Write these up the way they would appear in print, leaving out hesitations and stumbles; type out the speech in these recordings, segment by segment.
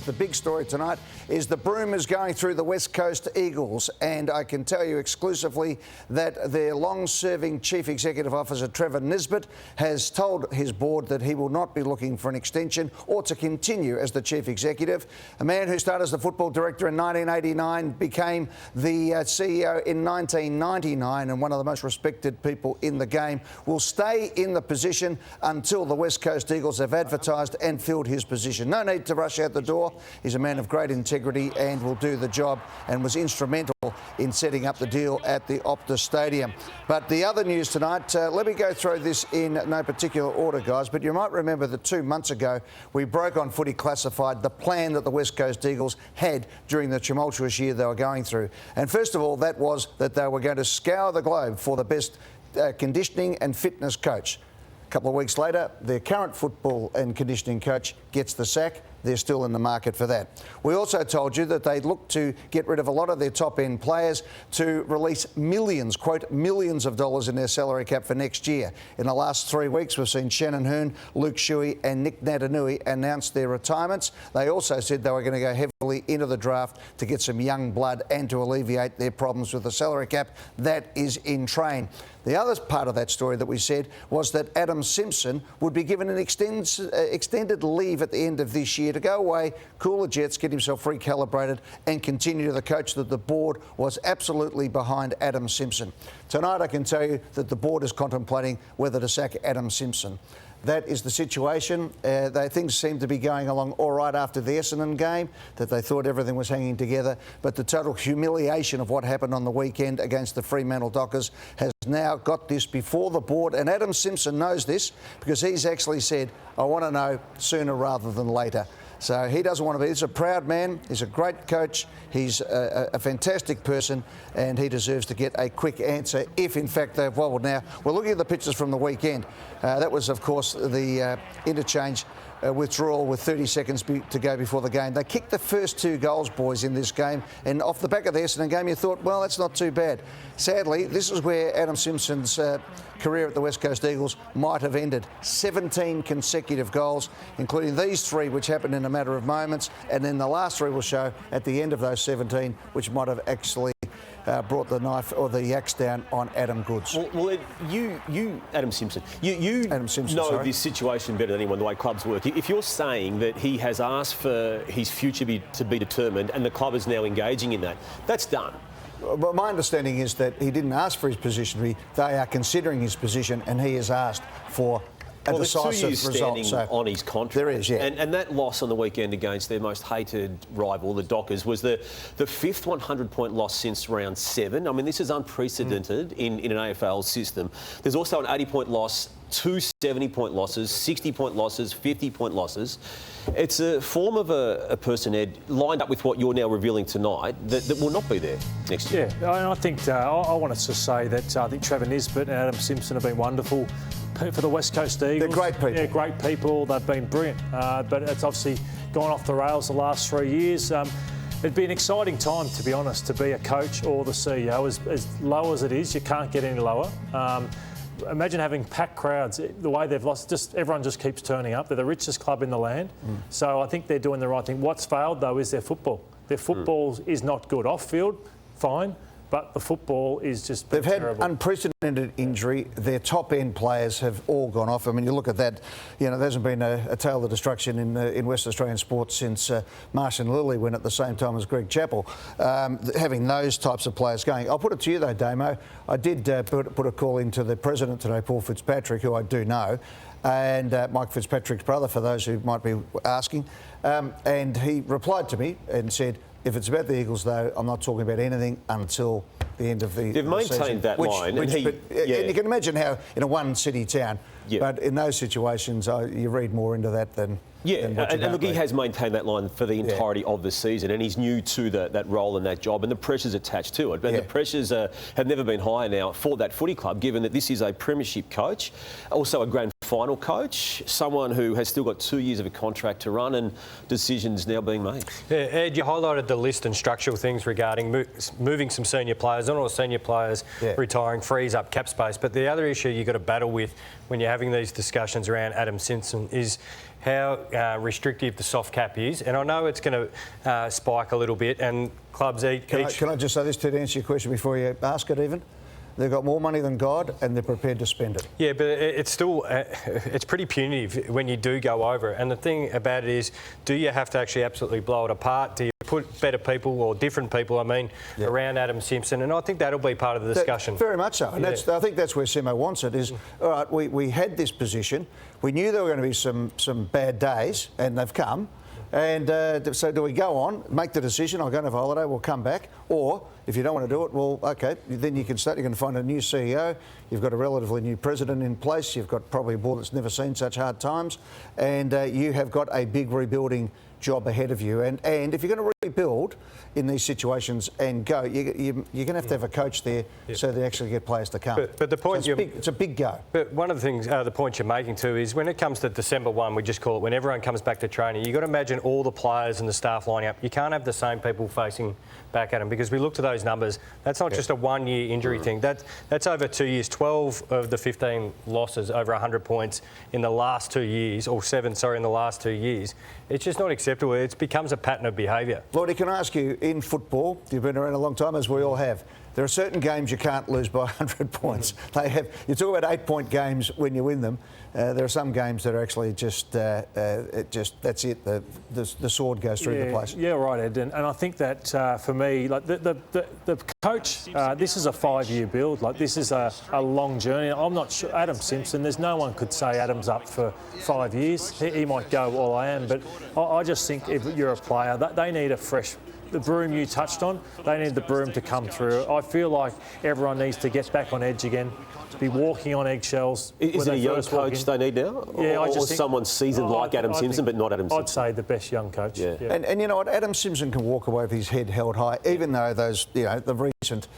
The big story tonight is the broom is going through the West Coast Eagles, and I can tell you exclusively that their long-serving Chief Executive Officer Trevor Nisbet has told his board that he will not be looking for an extension or to continue as the Chief Executive. A man who started as the football director in 1989, became the CEO in 1999, and one of the most respected people in the game, will stay in the position until the West Coast Eagles have advertised and filled his position. No need to rush out the door. He's a man of great integrity and will do the job, and was instrumental in setting up the deal at the Optus Stadium. But the other news tonight, let me go through this in no particular order, guys, but you might remember that 2 months ago we broke on Footy Classified the plan that the West Coast Eagles had during the tumultuous year they were going through. And first of all, that was that they were going to scour the globe for the best conditioning and fitness coach. A couple of weeks later, their current football and conditioning coach gets the sack. They're still in the market for that. We also told you that they'd look to get rid of a lot of their top-end players to release millions, quote, millions of dollars in their salary cap for next year. In the last 3 weeks, we've seen Shannon Hearn, Luke Shuey and Nick Natanui announce their retirements. They also said they were going to go heavily into the draft to get some young blood and to alleviate their problems with the salary cap. That is in train. The other part of that story that we said was that Adam Simpson would be given an extended leave at the end of this year to go away, cool the jets, get himself recalibrated and continue to the coach that the board was absolutely behind Adam Simpson. Tonight I can tell you that the board is contemplating whether to sack Adam Simpson. That is the situation. Things seem to be going along all right after the Essendon game, that they thought everything was hanging together. But the total humiliation of what happened on the weekend against the Fremantle Dockers has now got this before the board. And Adam Simpson knows this because he's actually said, I want to know sooner rather than later. So he doesn't want to be. He's a proud man. He's a great coach. He's a fantastic person, and he deserves to get a quick answer if, in fact, they've wobbled. Now, we're looking at the pictures from the weekend. That was, of course, the interchange withdrawal with 30 seconds to go before the game. They kicked the first 2 goals, boys, in this game, and off the back of the Essendon game, you thought, well, that's not too bad. Sadly, this is where Adam Simpson's career at the West Coast Eagles might have ended. 17 consecutive goals, including these 3, which happened in a matter of moments, and then the last 3 will show at the end of those 17, which might have actually brought the knife or the axe down on Adam Goods. Well, Adam Simpson, you Adam Simpson, know this situation better than anyone, the way clubs work. If you're saying that he has asked for his future to be determined and the club is now engaging in that, that's done. Well, my understanding is that he didn't ask for his position. They are considering his position, and he has asked for a decisive result. So on his contract. There is, yeah. And that loss on the weekend against their most hated rival, the Dockers, was the 5th 100-point loss since round 7. I mean, this is unprecedented in an AFL system. There's also an 80-point loss, 2 70-point losses, 60-point losses, 50-point losses. It's a form of a person, Ed, lined up with what you're now revealing tonight, that will not be there next year. Yeah, I think I wanted to say that I think Trevor Nisbet and Adam Simpson have been wonderful for the West Coast Eagles. They're great people. Yeah, great people. They've been brilliant. But it's obviously gone off the rails the last 3 years. It'd be an exciting time, to be honest, to be a coach or the CEO. As low as it is, you can't get any lower. Imagine having packed crowds. The way they've lost, everyone just keeps turning up. They're the richest club in the land. So I think they're doing the right thing. What's failed, though, is their football. Their football is not good. Off-field, fine, but the football is just They've had terrible. Unprecedented injury. Their top-end players have all gone off. I mean, you look at that, you know, there hasn't been a tale of destruction in West Australian sports since Martian Lilly went at the same time as Greg Chappell. Having those types of players going. I'll put it to you, though, Damo. I did put a call into the president today, Paul Fitzpatrick, who I do know, and Mike Fitzpatrick's brother, for those who might be asking. And he replied to me and said, if it's about the Eagles, though, I'm not talking about anything until the end of the They've maintained season. that line. And you can imagine how in a one-city town, but in those situations, you read more into that than... And look, he has maintained that line for the entirety of the season, and he's new to that role and that job, and the pressures attached to it. But the pressures have never been higher now for that footy club, given that this is a premiership coach, also a grand final coach, someone who has still got 2 years of a contract to run, and decisions now being made. Yeah, Ed, you highlighted the list and structural things regarding moving some senior players. Not all senior players retiring frees up cap space, but the other issue you've got to battle with when you're having these discussions around Adam Simpson is how restrictive the soft cap is. And I know it's going to spike a little bit, and clubs Can I just say this to answer your question before you ask it even? They've got more money than God and they're prepared to spend it. Yeah, but it's still, it's pretty punitive when you do go over it. And the thing about it is, do you have to actually absolutely blow it apart? Do you put better people, or different people, around Adam Simpson? And I think that'll be part of the discussion. Very much so. And I think that's where Simo wants it is, all right, we had this position. We knew there were going to be some bad days, and they've come. And so do we go on, make the decision, I'll go on a holiday, we'll come back, or if you don't want to do it, well, OK, then you can start, you can find a new CEO, you've got a relatively new president in place, you've got probably a board that's never seen such hard times, and you have got a big rebuilding job ahead of you. And if you're going to rebuild in these situations and go, you're going to have a coach there so they actually get players to come. But the point so it's a big go. But one of the things, the point you're making too, is when it comes to December 1, we just call it, when everyone comes back to training, you've got to imagine all the players and the staff lining up. You can't have the same people facing back at them, because we looked at those numbers. That's not just a one-year injury thing. That's over 2 years. 12 of the 15 losses over 100 points in the last 2 years, or 7, sorry, in the last 2 years. It's just not acceptable. It becomes a pattern of behaviour. Lordy, can I ask you, in football, you've been around a long time, as we all have, there are certain games you can't lose by 100 points. You talk about 8-point games when you win them. There are some games that are actually just that's it. The sword goes through the place. Yeah, right, Ed. And I think that for me, like the coach, this is a 5-year build. Like, this is a long journey. I'm not sure. Adam Simpson, there's no one could say Adam's up for 5 years. He might go, well, I am. But I just think if you're a player, they need a fresh. The broom you touched on, they need the broom to come through. I feel like everyone needs to get back on edge again, to be walking on eggshells. Is it a young coach they need now? Yeah, or someone seasoned like Adam Simpson, but not Adam Simpson? I'd say the best young coach. Yeah. And you know what? Adam Simpson can walk away with his head held high, even though those, the recent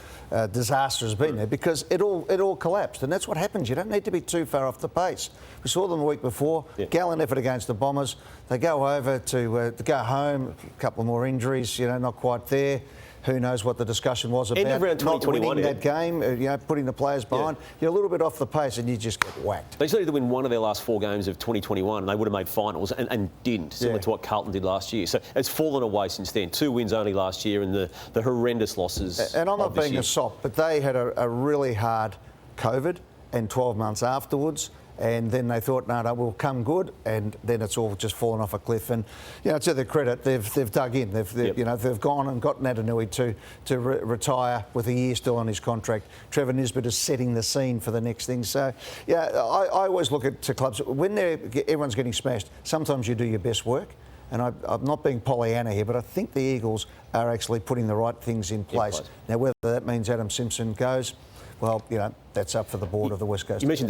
disaster has been there, because it all collapsed. And that's what happens. You don't need to be too far off the pace. We saw them the week before, gallant effort against the Bombers. They go over to go home, a couple more injuries, not quite there. Who knows what the discussion was about? End of round 2021, not winning that game, putting the players behind. You're a little bit off the pace and you just get whacked. They just needed to win one of their last 4 games of 2021 and they would have made finals and didn't, similar to what Carlton did last year. So it's fallen away since then. 2 wins only last year and the horrendous losses. And I'm not being a sop, but they had a really hard COVID and 12 months afterwards. And then they thought, no, we'll come good, and then it's all just fallen off a cliff. And to their credit, they've dug in. They've gone and gotten Adenui to retire with a year still on his contract. Trevor Nisbet is setting the scene for the next thing. So, I always look at clubs when everyone's getting smashed. Sometimes you do your best work. And I'm not being Pollyanna here, but I think the Eagles are actually putting the right things in place. Now, whether that means Adam Simpson goes, well, that's up for the board of the West Coast. You mentioned